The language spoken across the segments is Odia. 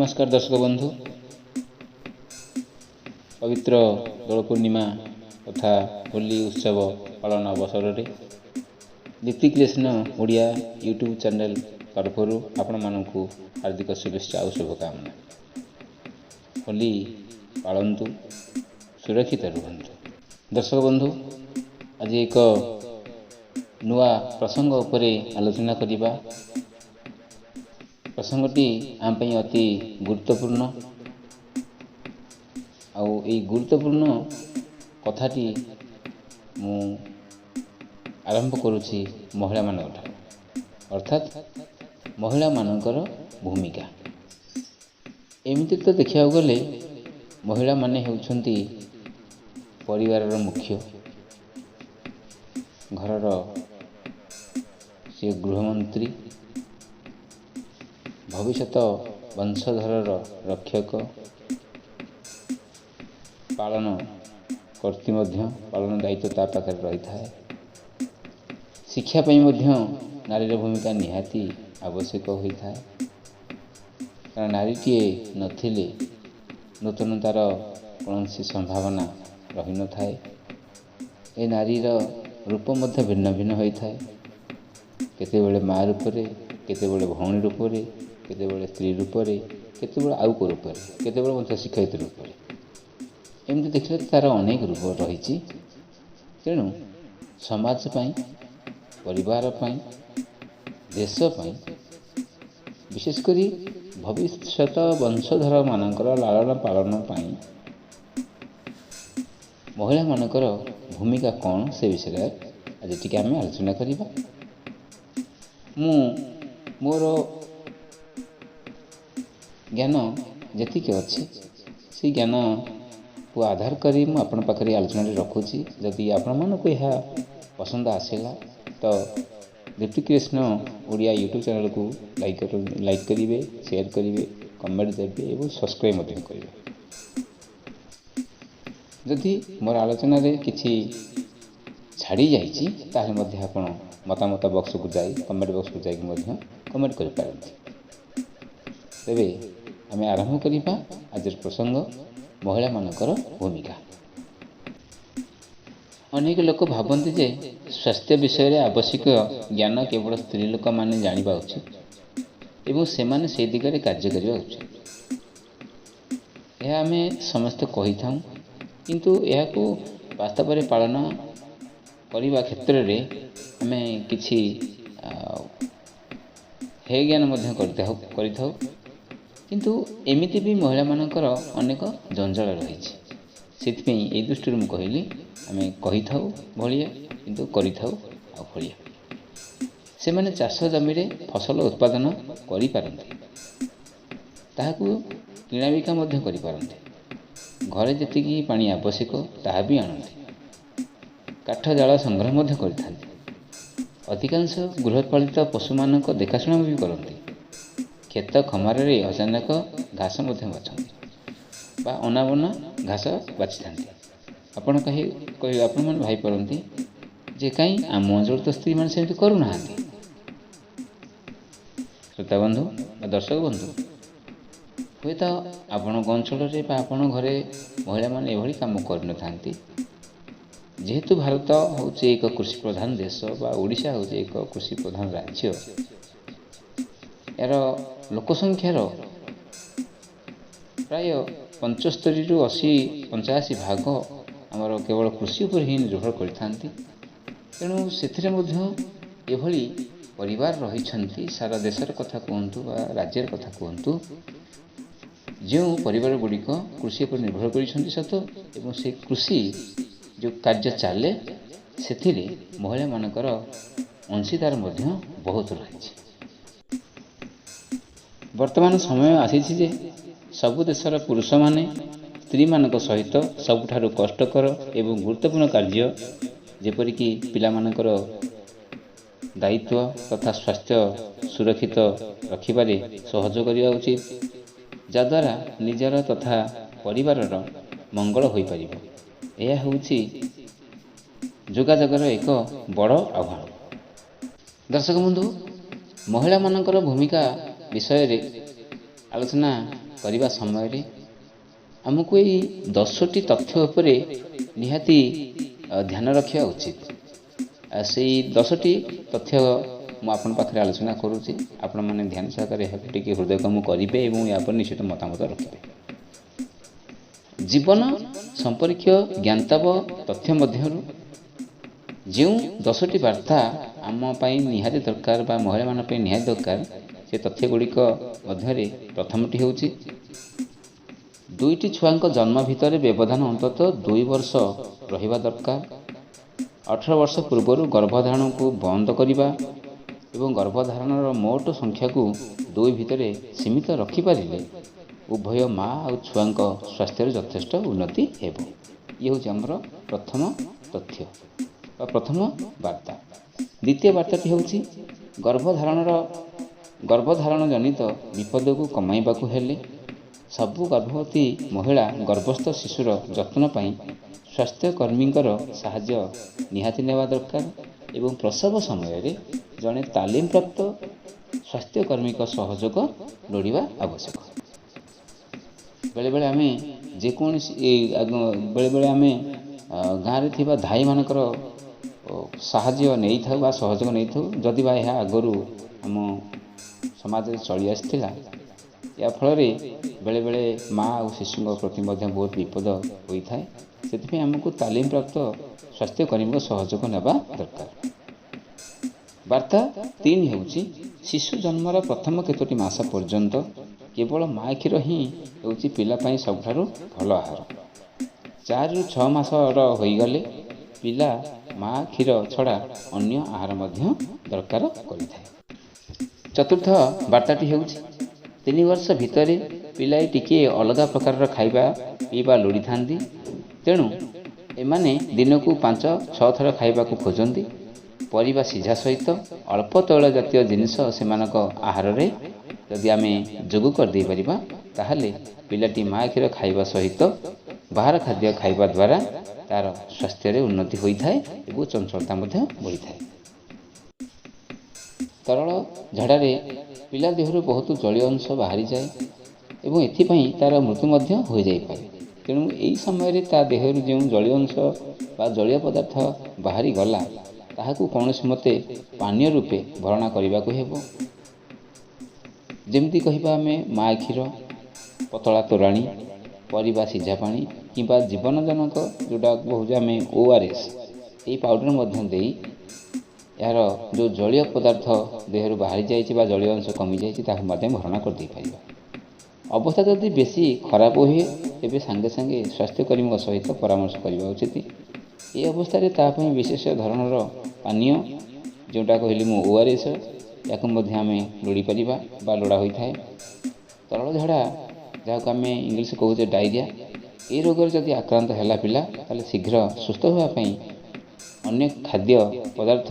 नमस्कार दर्शक बंधु। पवित्र दोल पूर्णिमा तथा होली उत्सव पालन अवसर में Deepti creation Odia YouTube channel तरफ आपण मानू हार्दिक शुभेच्छा और शुभकामना। होली पालतु, सुरक्षित रुहतु। दर्शक बंधु, आज एक नुआ प्रसंग उपरे आलोचना करिबा। प्रसंगटी आम पई अति गुरुत्वपूर्ण गुरुत्वपूर्ण कथाटी मु आरंभ करुछि महिला मानक, अर्थात महिला मानकर भूमिका। एमिति तो देखिया गले महिला माने हेउछंती परिवारर मुख्य, घरर से गृहमंत्री, भविष्यत वंशधरर रक्षक, पालन कर्ती पालन दायित्व ता पाखे रही थाए। शिक्षा पई मध्य नारीर भूमिका निहाती आवश्यक होता है, कारण नारीटीए नथिले नूतनतार कौन संभावना रही न थाए। ए नारीर रूप मध्य भिन्न भिन्न होता है, केतेबेले माँ रूपरे, केतेबेले भौणी रूपरे, केतेबेले स्त्री रूपरे, केतेबेले आउ को रूपरे, केतेबेले मध्य शिक्षयित्री रूपरे। एमती देखिले तार अनेक रूप रही। तेणु समाज पाई, परिवार पाई, देश पाई, विशेषकर भविष्यत वंशधर मानकर लालन पालन पाई महिला मानकर भूमिका कौन से विषय आज टिके आम आलोचना करिबा। मोर ज्ञान जेतिक अच्छी से ज्ञान को आधार करी मु आपण पाखरे आलोचना रखुची। जदि आपण मानक यह पसंद आसेला तो Deepti creation Odia YouTube channel को लाइक करिवे, शेयर करिवे, कमेंट देवे और सब्सक्राइब मध्य करिवे। जदि मोर आलोचना रे किछि छाड़ी जाइछि ताहे मध्य आपण मतामत बॉक्स को जाई, कमेंट बॉक्स को जाई मध्य कमेंट करि पारंती। तेबे आमे आरंभ करिबा आज प्रसंग महिला मानकर भूमिका। अनेक लोक भावती जे स्वास्थ्य विषय आवश्यक ज्ञान केवल स्त्री लोक माने जानिबा उचित एवं सेमाने से दिगरे कार्य करिबा उचित। यह आमे समस्त कहि थाउ, किंतु यह को वास्तव में पालन करने क्षेत्र में आमे किछि हे ज्ञान मध्य करिथाउ, किंतु एमिति भी महिला मानकर अनेक जंजाल रही। से दृष्टि मु कहली आमे कहिथाउ भलिया, किंतु करिथाउ आ भलिया। से माने चाष जमी रे फसल उत्पादन करि पारंती, ताहाकु किणा बिका मध्य करि पारंती। घरे जेतिकी पानी आवश्यक ताहा भी आणंती, काठ जाल संग्रह मध्य करिथांती। अधिकांश गृहपालित पशु मानक देखाशुणा भी करती। खेत खमारे अचानक घास मध्य बाछंती बा अनाबना घास बाछि थांती। आपण मैंने भाई पारती जे कहीं आम अंचल तो स्त्री मैंने सेमती करूना। श्रोता बंधु, दर्शक बंधु, हे तो आपण अंचल आपण घरे महिला माने एभली काम कर था। जेहेतु भारत हूँ एक कृषि प्रधान देश बा ओडिशा हूँ एक कृषि प्रधान राज्य, यार लोकसंख्यार प्राय 75 रु 80-85 भाग आमर केवल कृषि उपर ही निर्भर करथांती। तेणु से एभली परिवार रही सारा देशर कथा कहतु बा राज्यर कथा कहतु, जो परिवार गुड़िक कृषि पर निर्भर कर सत एवं से कृषि जो कार्य चले से महिला मानकर अंशीदार बहुत रही। वर्तमान समय आसी जे सबु देशर पुरुष माने स्त्री मानक सहित सबुठारु कष्टकर एवं गुरुत्वपूर्ण कार्य जेपरिक पिला मानकर दायित्व तथा स्वास्थ्य सुरक्षित रखिबारे सहयोग करिया उचित, जद्वारा निजर तथा परिवारर मंगल होई परिबो। यह होउछि जोगाजोगर एक बड़ आह्वान। दर्शक बंधु, महिला मानकर भूमिका विषय रे आलोचना କରିବା ସମୟରେ ଆମକୁ ଏଇ 10ଟି ତଥ୍ୟ ଉପରେ ନିହାତି ଧ୍ୟାନ ରଖିବା ଉଚିତ। ସେଇ 10ଟି ତଥ୍ୟ ମୁଁ ଆପଣଙ୍କ ପାଖରେ ଆଲୋଚନା କରୁଛି। ଆପଣମାନେ ଧ୍ୟାନ ସହକାରେ ଏହାକୁ ଟିକେ ହୃଦୟଙ୍ଗମ କରିବେ ଏବଂ ଏହା ଉପରେ ନିଶ୍ଚିତ ମତାମତ ରଖିବେ। ଜୀବନ ସମ୍ପର୍କୀୟ ଜ୍ଞାତବ ତଥ୍ୟ ମଧ୍ୟରୁ ଯେଉଁ 10ଟି ବାର୍ତ୍ତା ଆମ ପାଇଁ ନିହାତି ଦରକାର ବା ମହିଳାମାନଙ୍କ ପାଇଁ ନିହାତି ଦରକାର, ସେ ତଥ୍ୟ ଗୁଡ଼ିକ ମଧ୍ୟରେ ପ୍ରଥମଟି ହେଉଛି 2ଟି ଛୁଆଙ୍କ ଜନ୍ମ ଭିତରେ ବ୍ୟବଧାନ ଅନ୍ତତଃ 2 ବର୍ଷ ରହିବା ଦରକାର। 18 ବର୍ଷ ପୂର୍ବରୁ ଗର୍ଭଧାରଣକୁ ବନ୍ଦ କରିବା ଏବଂ ଗର୍ଭଧାରଣର ମୋଟ ସଂଖ୍ୟାକୁ 2 ଭିତରେ ସୀମିତ ରଖିପାରିଲେ ଉଭୟ ମା ଆଉ ଛୁଆଙ୍କ ସ୍ୱାସ୍ଥ୍ୟରେ ଯଥେଷ୍ଟ ଉନ୍ନତି ହେବ। ଇଏ ହେଉଛି ଆମର ପ୍ରଥମ ତଥ୍ୟ ବା ପ୍ରଥମ ବାର୍ତ୍ତା। ଦ୍ୱିତୀୟ ବାର୍ତ୍ତାଟି ହେଉଛି ଗର୍ଭଧାରଣ ଜନିତ ବିପଦକୁ କମାଇବାକୁ ହେଲେ ସବୁ ଗର୍ଭବତୀ ମହିଳା ଗର୍ଭସ୍ଥ ଶିଶୁର ଯତ୍ନ ପାଇଁ ସ୍ୱାସ୍ଥ୍ୟକର୍ମୀଙ୍କର ସାହାଯ୍ୟ ନିହାତି ନେବା ଦରକାର ଏବଂ ପ୍ରସବ ସମୟରେ ଜଣେ ତାଲିମପ୍ରାପ୍ତ ସ୍ୱାସ୍ଥ୍ୟକର୍ମୀଙ୍କ ସହଯୋଗ ଲୋଡ଼ିବା ଆବଶ୍ୟକ। ବେଳେବେଳେ ଆମେ ଗାଁରେ ଥିବା ଧାଈମାନଙ୍କର ସାହାଯ୍ୟ ନେଇଥାଉ ବା ସହଯୋଗ ନେଇଥାଉ, ଯଦି ବା ଏହା ଆଗରୁ ଆମ ସମାଜରେ ଚଳି ଆସିଥିଲା। ଏହା ଫଳରେ ବେଳେବେଳେ ମା ଆଉ ଶିଶୁଙ୍କ ପ୍ରତି ମଧ୍ୟ ବହୁତ ବିପଦ ହୋଇଥାଏ। ସେଥିପାଇଁ ଆମକୁ ତାଲିମପ୍ରାପ୍ତ ସ୍ୱାସ୍ଥ୍ୟକର୍ମୀଙ୍କ ସହଯୋଗ ନେବା ଦରକାର। ବାର୍ତ୍ତା 3 ହେଉଛି ଶିଶୁ ଜନ୍ମର ପ୍ରଥମ କେତୋଟି ମାସ ପର୍ଯ୍ୟନ୍ତ କେବଳ ମା କ୍ଷୀର ହିଁ ହେଉଛି ପିଲା ପାଇଁ ସବୁଠାରୁ ଭଲ ଆହାର। 4ରୁ 6 ମାସର ହୋଇଗଲେ ପିଲା ମା କ୍ଷୀର ଛଡ଼ା ଅନ୍ୟ ଆହାର ମଧ୍ୟ ଦରକାର କରିଥାଏ। ଚତୁର୍ଥ ବାର୍ତ୍ତାଟି ହେଉଛି 3 ବର୍ଷ ଭିତରେ ପିଲାଏ ଟିକିଏ ଅଲଗା ପ୍ରକାରର ଖାଇବା ପିଇବା ଲୋଡ଼ିଥାନ୍ତି। ତେଣୁ ଏମାନେ ଦିନକୁ 5-6 ଥର ଖାଇବାକୁ ଖୋଜନ୍ତି। ପରିବା ସିଝା ସହିତ ଅଳ୍ପ ତୈଳ ଜାତୀୟ ଜିନିଷ ସେମାନଙ୍କ ଆହାରରେ ଯଦି ଆମେ ଯୋଗ କରିଦେଇପାରିବା, ତାହେଲେ ପିଲାଟି ମା କ୍ଷୀର ଖାଇବା ସହିତ ବାହାର ଖାଦ୍ୟ ଖାଇବା ଦ୍ୱାରା ତା'ର ସ୍ୱାସ୍ଥ୍ୟରେ ଉନ୍ନତି ହୋଇଥାଏ ଏବଂ ଚଞ୍ଚଳତା ମଧ୍ୟ ବଢ଼ିଥାଏ। ତରଳ ଝାଡ଼ାରେ ପିଲା ଦେହରୁ ବହୁତ ଜଳୀୟ ଅଂଶ ବାହାରିଯାଏ ଏବଂ ଏଥିପାଇଁ ତା'ର ମୃତ୍ୟୁ ମଧ୍ୟ ହୋଇଯାଇପାରେ। ତେଣୁ ଏହି ସମୟରେ ତା ଦେହରୁ ଯେଉଁ ଜଳୀୟ ଅଂଶ ବା ଜଳୀୟ ପଦାର୍ଥ ବାହାରିଗଲା, ତାହାକୁ କୌଣସି ମତେ ପାନୀୟ ରୂପେ ଭରଣା କରିବାକୁ ହେବ। ଯେମିତି କହିବା ଆମେ ମା କ୍ଷୀର, ପତଳା ତୋରାଣୀ, ପରିବା ସିଝା ପାଣି କିମ୍ବା ଜୀବନଜନକ ଯେଉଁଟା କହୁଛେ ଆମେ ORS, ଏହି ପାଉଡ଼ର ମଧ୍ୟ ଦେଇ ଏହାର ଯେଉଁ ଜଳୀୟ ପଦାର୍ଥ ଦେହରୁ ବାହାରି ଯାଇଛି ବା ଜଳୀୟ ଅଂଶ କମିଯାଇଛି ତାହାକୁ ମଧ୍ୟ ଭରଣା କରିଦେଇପାରିବା। ଅବସ୍ଥା ଯଦି ବେଶୀ ଖରାପ ହୁଏ ତେବେ ସାଙ୍ଗେ ସାଙ୍ଗେ ସ୍ୱାସ୍ଥ୍ୟକର୍ମୀଙ୍କ ସହିତ ପରାମର୍ଶ କରିବା ଉଚିତ। ଏହି ଅବସ୍ଥାରେ ତା ପାଇଁ ବିଶେଷ ଧରଣର ପାନୀୟ ଯେଉଁଟା କହିଲି ମୁଁ ORS, ୟାକୁ ମଧ୍ୟ ଆମେ ଲୋଡ଼ିପାରିବା ବା ଲୋଡ଼ା ହୋଇଥାଏ। ତରଳ ଝାଡ଼ା ଯାହାକୁ ଆମେ ଇଂଲିଶ କହୁଛେ ଡାଇରିଆ, ଏହି ରୋଗରେ ଯଦି ଆକ୍ରାନ୍ତ ହେଲା ପିଲା, ତାହେଲେ ଶୀଘ୍ର ସୁସ୍ଥ ହେବା ପାଇଁ ଅନେକ ଖାଦ୍ୟ ପଦାର୍ଥ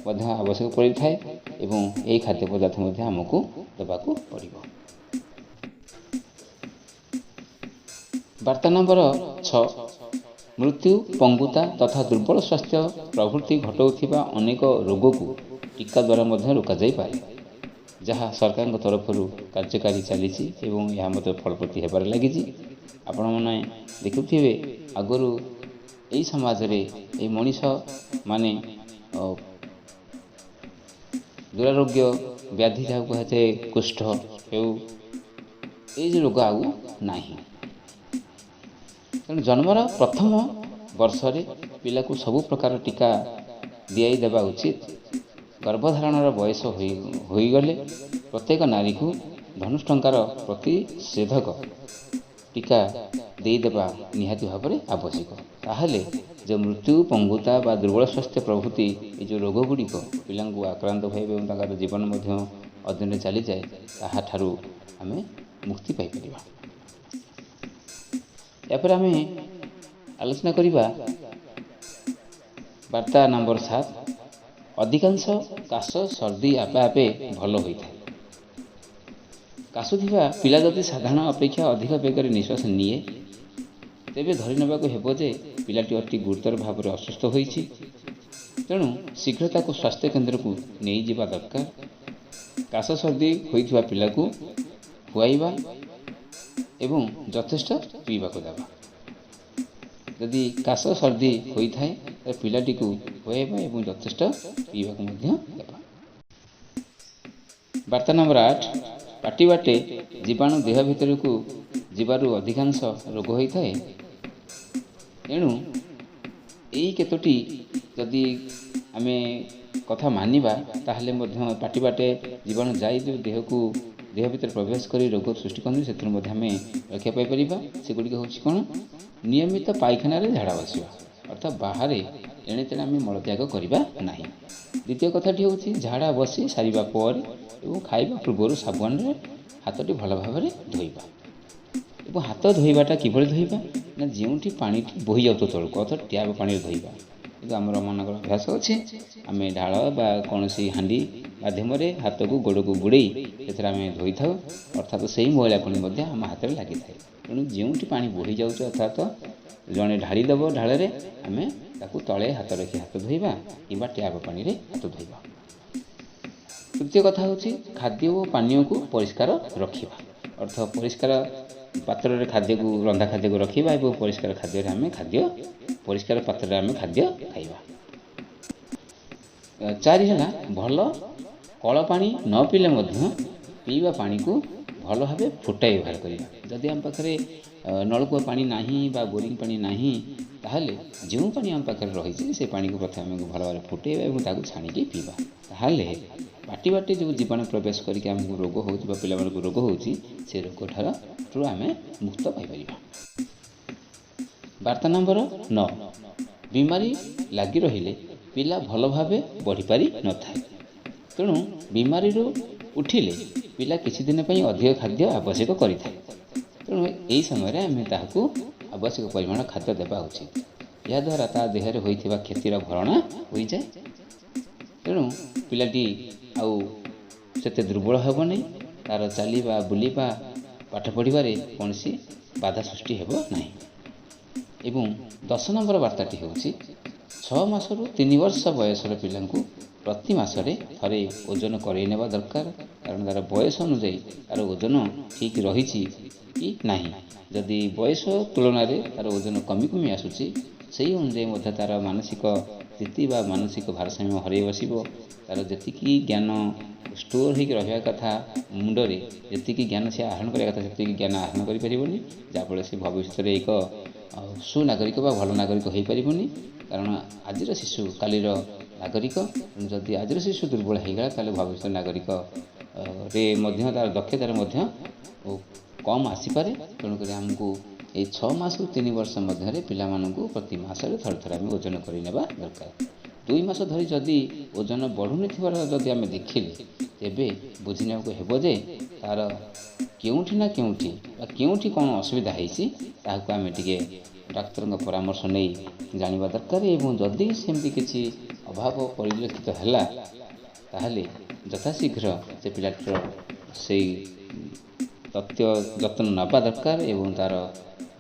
ମଧ୍ୟ ଆବଶ୍ୟକ ପଡ଼ିଥାଏ ଏବଂ ଏହି ଖାଦ୍ୟ ପଦାର୍ଥ ମଧ୍ୟ ଆମକୁ ଦେବାକୁ ପଡ଼ିବ। ବାର୍ତ୍ତା ନମ୍ବର 6, ମୃତ୍ୟୁ, ପଙ୍ଗୁତା ତଥା ଦୁର୍ବଳ ସ୍ୱାସ୍ଥ୍ୟ ପ୍ରଭୃତି ଘଟାଉଥିବା ଅନେକ ରୋଗକୁ ଟୀକା ଦ୍ୱାରା ମଧ୍ୟ ରୋକାଯାଇପାରେ, ଯାହା ସରକାରଙ୍କ ତରଫରୁ କାର୍ଯ୍ୟକାରୀ ଚାଲିଛି ଏବଂ ଏହା ମଧ୍ୟ ଫଳପ୍ରଦ ହେବାରେ ଲାଗିଛି। ଆପଣମାନେ ଦେଖୁଥିବେ ଆଗରୁ ଏହି ସମାଜରେ ଏହି ମଣିଷମାନେ ଦୁରାରୋଗ୍ୟ ବ୍ୟାଧି ଯାହାକୁ କୁହାଯାଏ କୁଷ୍ଠ ହେଉ, ଏହି ରୋଗ ଆଉ ନାହିଁ। ତେଣୁ ଜନ୍ମର ପ୍ରଥମ ବର୍ଷରେ ପିଲାକୁ ସବୁ ପ୍ରକାର ଟୀକା ଦିଆଇ ଦେବା ଉଚିତ। ଗର୍ଭଧାରଣର ବୟସ ହୋଇଗଲେ ପ୍ରତ୍ୟେକ ନାରୀକୁ ଧନୁଷ ଟଙ୍କାର ପ୍ରତିଷେଧକ ଟୀକା ଦେଇଦେବା ନିହାତି ଭାବରେ ଆବଶ୍ୟକ। ତାହେଲେ ଯେଉଁ ମୃତ୍ୟୁ, ପଙ୍ଗୁତା ବା ଦୁର୍ବଳ ସ୍ୱାସ୍ଥ୍ୟ ପ୍ରଭୃତି ଏହି ଯେଉଁ ରୋଗ ଗୁଡ଼ିକ ପିଲାଙ୍କୁ ଆକ୍ରାନ୍ତ ହୁଏ ଏବଂ ତାଙ୍କର ଜୀବନ ମଧ୍ୟ ଅଧୀନରେ ଚାଲିଯାଏ, ତାହାଠାରୁ ଆମେ ମୁକ୍ତି ପାଇପାରିବା। ଏହାପରେ ଆମେ ଆଲୋଚନା କରିବା ବାର୍ତ୍ତା ନମ୍ବର 7, ଅଧିକାଂଶ କାଶ ସର୍ଦ୍ଦି ଆପେ ଆପେ ଭଲ ହୋଇଥାଏ। କାଶୁଥିବା ପିଲା ଯଦି ସାଧାରଣ ଅପେକ୍ଷା ଅଧିକ ବେଗରେ ନିଶ୍ୱାସ ନିଏ, ତେବେ ଧରି ନେବାକୁ ହେବ ଯେ ପିଲାଟି ଅତି ଗୁରୁତର ଭାବରେ ଅସୁସ୍ଥ ହୋଇଛି। ତେଣୁ ଶୀଘ୍ର ତାକୁ ସ୍ୱାସ୍ଥ୍ୟ କେନ୍ଦ୍ରକୁ ନେଇଯିବା ଦରକାର। କାଶ ସର୍ଦ୍ଦି ହୋଇଥିବା ପିଲାକୁ ଖୁଆଇବା ଏବଂ ଯଥେଷ୍ଟ ପିଇବାକୁ ଦେବା। ଯଦି କାଶ ସର୍ଦ୍ଦି ହୋଇଥାଏ ତେବେ ପିଲାଟିକୁ ଖୁଆଇବା ଏବଂ ଯଥେଷ୍ଟ ପିଇବାକୁ ମଧ୍ୟ ଦେବା। ବାର୍ତ୍ତା ନମ୍ବର 8, ପାଟି ବାଟେ ଜୀବାଣୁ ଦେହ ଭିତରକୁ ଯିବାରୁ ଅଧିକାଂଶ ରୋଗ ହୋଇଥାଏ। ଏଣୁ ଏଇ କେତୋଟି ଯଦି ଆମେ କଥା ମାନିବା ତାହେଲେ ମଧ୍ୟ ପାଟି ବାଟେ ଜୀବାଣୁ ଯାଇ ଯେଉଁ ଦେହ ଭିତରେ ପ୍ରବେଶ କରି ରୋଗ ସୃଷ୍ଟି କରନ୍ତି ସେଥିରୁ ମଧ୍ୟ ଆମେ ରକ୍ଷା ପାଇପାରିବା। ସେଗୁଡ଼ିକ ହେଉଛି କ'ଣ? ନିୟମିତ ପାଇଖାନାରେ ଝାଡ଼ା ବସିବା, ଅର୍ଥାତ୍ ବାହାରେ ଏଣେ ତେଣେ ଆମେ ମଳତ୍ୟାଗ କରିବା ନାହିଁ। ଦ୍ୱିତୀୟ କଥାଟି ହେଉଛି ଝାଡ଼ା ବସି ସାରିବା ପରେ ଏବଂ ଖାଇବା ପୂର୍ବରୁ ସାବୁନରେ ହାତଟି ଭଲ ଭାବରେ ଧୋଇବା। ଏବଂ ହାତ ଧୋଇବାଟା କିଭଳି ଧୋଇବା ନା ଯେଉଁଠି ପାଣିଟି ବୋହି ଯାଉଥିବ ତଳକୁ, ଅର୍ଥାତ୍ ଟ୍ୟାପ୍ ପାଣିରେ ଧୋଇବା। କିନ୍ତୁ ଆମର ମନଙ୍କର ଅଭ୍ୟାସ ଅଛି ଆମେ ଢାଳ ବା କୌଣସି ହାଣ୍ଡି ମାଧ୍ୟମରେ ହାତକୁ ଗୋଡ଼କୁ ବୁଡ଼େଇ ସେଥିରେ ଆମେ ଧୋଇଥାଉ, ଅର୍ଥାତ୍ ସେହି ମଇଳା ପାଣି ମଧ୍ୟ ଆମ ହାତରେ ଲାଗିଥାଏ। ତେଣୁ ଯେଉଁଠି ପାଣି ବୋହି ଯାଉଛି ଅର୍ଥାତ୍ ଜଣେ ଢାଳି ଦେବ ଢାଳରେ, ଆମେ ତାକୁ ତଳେ ହାତ ରଖି ହାତ ଧୋଇବା କିମ୍ବା ଟ୍ୟାପ୍ ପାଣିରେ ହାତ ଧୋଇବା। ତୃତୀୟ କଥା ହେଉଛି ଖାଦ୍ୟ ଓ ପାନୀୟକୁ ପରିଷ୍କାର ରଖିବା, ଅର୍ଥାତ୍ ପରିଷ୍କାର ପାତ୍ରରେ ରନ୍ଧା ଖାଦ୍ୟକୁ ରଖିବା ଏବଂ ପରିଷ୍କାର ପାତ୍ରରେ ଆମେ ଖାଦ୍ୟ ଖାଇବା। 4 ହେଲା ଭଲ କଳ ପାଣି ନ ପିଇଲେ ମଧ୍ୟ ପିଇବା ପାଣିକୁ ଭଲ ଭାବେ ଫୁଟାଇ ବ୍ୟବହାର କରିବା। ଯଦି ଆମ ପାଖରେ ନଳକୂଅ ପାଣି ନାହିଁ ବା ବୋରିଂ ପାଣି ନାହିଁ ତାହେଲେ ଯେଉଁ ପାଣି ଆମ ପାଖରେ ରହିଛି ସେ ପାଣିକୁ ପ୍ରଥମେ ଆମକୁ ଭଲ ଭାବରେ ଫୁଟାଇବା ଏବଂ ତାକୁ ଛାଣିକି ପିଇବା। ତାହେଲେ ପାଟି ବାଟେ ଯେଉଁ ଜୀବାଣୁ ପ୍ରବେଶ କରିକି ଆମକୁ ରୋଗ ହେଉଛି ବା ପିଲାମାନଙ୍କୁ ରୋଗ ହେଉଛି ସେ ରୋଗଠାରୁ ଆମେ ମୁକ୍ତ ପାଇପାରିବା। ବାର୍ତ୍ତା ନମ୍ବର 9, ବିମାରୀ ଲାଗି ରହିଲେ ପିଲା ଭଲ ଭାବେ ବଢ଼ିପାରି ନଥାଏ। ତେଣୁ ବିମାରୀରୁ ଉଠିଲେ ପିଲା କିଛି ଦିନ ପାଇଁ ଅଧିକ ଖାଦ୍ୟ ଆବଶ୍ୟକ କରିଥାଏ। ତେଣୁ ଏହି ସମୟରେ ଆମେ ତାହାକୁ ଆବଶ୍ୟକ ପରିମାଣ ଖାଦ୍ୟ ଦେବା ଉଚିତ। ଏହାଦ୍ୱାରା ତା ଦେହରେ ହୋଇଥିବା କ୍ଷତିର ଭରଣା ହୋଇଯାଏ। ତେଣୁ ପିଲାଟି ଆଉ ସେତେ ଦୁର୍ବଳ ହେବ ନାହିଁ, ତା'ର ଚାଲିବା ବୁଲିବା ପାଠ ପଢ଼ିବାରେ କୌଣସି ବାଧା ସୃଷ୍ଟି ହେବ ନାହିଁ। ଏବଂ 10 ନମ୍ବର ବାର୍ତ୍ତାଟି ହେଉଛି 6 ମାସରୁ 3 ବର୍ଷ ବୟସର ପିଲାଙ୍କୁ ପ୍ରତି ମାସରେ ଥରେ ଓଜନ କରାଇ ନେବା ଦରକାର, କାରଣ ତା'ର ବୟସ ଅନୁଯାୟୀ ତା'ର ଓଜନ ଠିକ୍ ରହିଛି କି ନାହିଁ। ଯଦି ବୟସ ତୁଳନାରେ ତା'ର ଓଜନ କମି ଆସୁଛି ସେହି ଅନୁଯାୟୀ ମଧ୍ୟ ତା'ର ମାନସିକ ସ୍ଥିତି ବା ମାନସିକ ଭାରସାମ୍ୟ ହରାଇ ବସିବ। ତା'ର ଯେତିକି ଜ୍ଞାନ ଷ୍ଟୋର ହୋଇକି ରହିବା କଥା ମୁଣ୍ଡରେ, ଯେତିକି ଜ୍ଞାନ ସେ ଆହରଣ କରିବା କଥା ସେତିକି ଜ୍ଞାନ ଆହରଣ କରିପାରିବନି, ଯାହାଫଳରେ ସେ ଭବିଷ୍ୟତରେ ଏକ ସୁନାଗରିକ ବା ଭଲ ନାଗରିକ ହୋଇପାରିବନି। କାରଣ ଆଜିର ଶିଶୁ କାଲିର ନାଗରିକ। ଯଦି ଆଜିର ଶିଶୁ ଦୁର୍ବଳ ହୋଇଗଲା ତାହେଲେ ଭବିଷ୍ୟତ ନାଗରିକରେ ମଧ୍ୟ ତା'ର ଦକ୍ଷତାରେ ମଧ୍ୟ କମ୍ ଆସିପାରେ। ତେଣୁକରି ଆମକୁ ଏଇ 6 ମାସରୁ 3 ବର୍ଷ ମଧ୍ୟରେ ପିଲାମାନଙ୍କୁ ପ୍ରତି ମାସରେ ଥରେ ଆମେ ଓଜନ କରି ନେବା ଦରକାର। 2 ମାସ ଧରି ଯଦି ଓଜନ ବଢ଼ୁନଥିବାର ଯଦି ଆମେ ଦେଖିଲେ ତେବେ ବୁଝି ନେବାକୁ ହେବ ଯେ ତା'ର କେଉଁଠି ନା କେଉଁଠି କ'ଣ ଅସୁବିଧା ହେଇଛି, ତାହାକୁ ଆମେ ଟିକେ ଡାକ୍ତରଙ୍କ ପରାମର୍ଶ ନେଇ ଜାଣିବା ଦରକାର। ଏବଂ ଯଦି ସେମିତି କିଛି ଅଭାବ ପରିଲକ୍ଷିତ ହେଲା ତାହେଲେ ଯଥାଶୀଘ୍ର ସେ ପିଲାଟିର ସେଇ ଯତ୍ନ ନେବା ଦରକାର ଏବଂ ତା'ର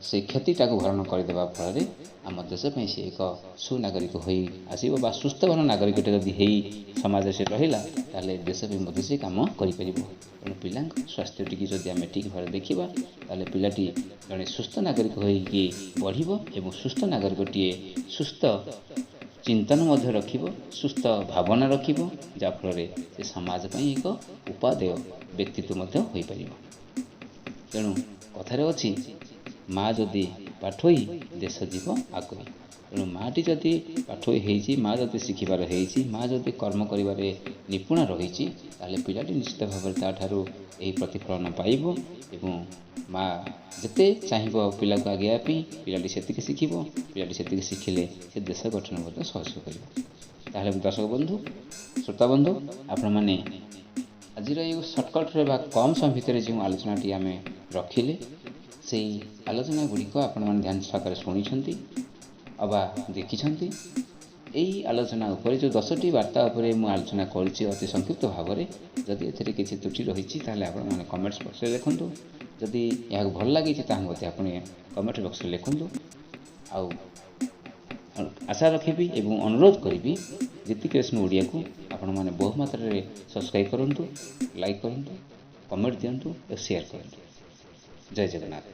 ସେଇ କ୍ଷତିଟାକୁ ଭରଣ କରିଦେବା ଫଳରେ ଆମ ଦେଶ ପାଇଁ ସେ ଏକ ସୁନାଗରିକ ହୋଇ ଆସିବ ବା ସୁସ୍ଥବାନ ନାଗରିକଟେ ଯଦି ହେଇ ସମାଜରେ ସେ ରହିଲା ତାହେଲେ ଦେଶ ପାଇଁ ମଧ୍ୟ ସେ କାମ କରିପାରିବ। ତେଣୁ ପିଲାଙ୍କ ସ୍ୱାସ୍ଥ୍ୟଟିକୁ ଯଦି ଆମେ ଠିକ୍ ଭାବରେ ଦେଖିବା ତାହେଲେ ପିଲାଟି ଜଣେ ସୁସ୍ଥ ନାଗରିକ ହୋଇକି ବଢ଼ିବ ଏବଂ ସୁସ୍ଥ ନାଗରିକଟିଏ ସୁସ୍ଥ ଚିନ୍ତନ ମଧ୍ୟ ରଖିବ, ସୁସ୍ଥ ଭାବନା ରଖିବ, ଯାହାଫଳରେ ସେ ସମାଜ ପାଇଁ ଏକ ଉପାଦେୟ ବ୍ୟକ୍ତିତ୍ୱ ମଧ୍ୟ ହୋଇପାରିବ। ତେଣୁ କଥାରେ ଅଛି ମା ଯଦି ପାଠୋଇ ଦେଶ ଯିବ ଆଗୋଇ। ତେଣୁ ମାଟି ଯଦି ପାଠୋଇ ହେଇଛି, ମା ଯଦି ଶିଖିବାର ହେଇଛି, ମା ଯଦି କର୍ମ କରିବାରେ ନିପୁଣ ରହିଛି ତାହେଲେ ପିଲାଟି ନିଶ୍ଚିତ ଭାବରେ ତା'ଠାରୁ ଏହି ପ୍ରତିଫଳନ ପାଇବ ଏବଂ ମା ଯେତେ ଚାହିଁବ ପିଲାକୁ ଆଗେଇବା ପାଇଁ ପିଲାଟି ସେତିକି ଶିଖିବ। ପିଲାଟି ସେତିକି ଶିଖିଲେ ସେ ଦେଶ ଗଠନ ମଧ୍ୟ ସହଜ କରିବ। ତାହେଲେ ଦର୍ଶକ ବନ୍ଧୁ, ଶ୍ରୋତା ବନ୍ଧୁ, ଆପଣମାନେ ଆଜିର ଏହି ସର୍ଟକଟ୍ରେ ବା କମ୍ ସମୟ ଭିତରେ ଯେଉଁ ଆଲୋଚନାଟି ଆମେ ରଖିଲେ ସେହି ଆଲୋଚନା ଗୁଡ଼ିକ ଆପଣମାନେ ଧ୍ୟାନ ସହକାରେ ଶୁଣିଛନ୍ତି ଅବା ଦେଖିଛନ୍ତି। ଏହି ଆଲୋଚନା ଉପରେ ଯେଉଁ 10ଟି ବାର୍ତ୍ତା ଉପରେ ମୁଁ ଆଲୋଚନା କରିଛି ଅତି ସଂକ୍ଷିପ୍ତ ଭାବରେ, ଯଦି ଏଥିରେ କିଛି ତ୍ରୁଟି ରହିଛି ତାହେଲେ ଆପଣମାନେ କମେଣ୍ଟସ୍ ବକ୍ସରେ ଲେଖନ୍ତୁ। ଯଦି ଏହାକୁ ଭଲ ଲାଗିଛି ତାହା ମଧ୍ୟ ଆପଣ କମେଣ୍ଟ ବକ୍ସରେ ଲେଖନ୍ତୁ। ଆଉ ଆଶା ରଖିବି ଏବଂ ଅନୁରୋଧ କରିବି ଯେତିକି ରେଶମୀ ଓଡ଼ିଆକୁ ଆପଣମାନେ ବହୁ ମାତ୍ରାରେ ସବସ୍କ୍ରାଇବ୍ କରନ୍ତୁ, ଲାଇକ୍ କରନ୍ତୁ, କମେଣ୍ଟ ଦିଅନ୍ତୁ ଓ ସେୟାର କରନ୍ତୁ। ଜୟ ଜଗନ୍ନାଥ।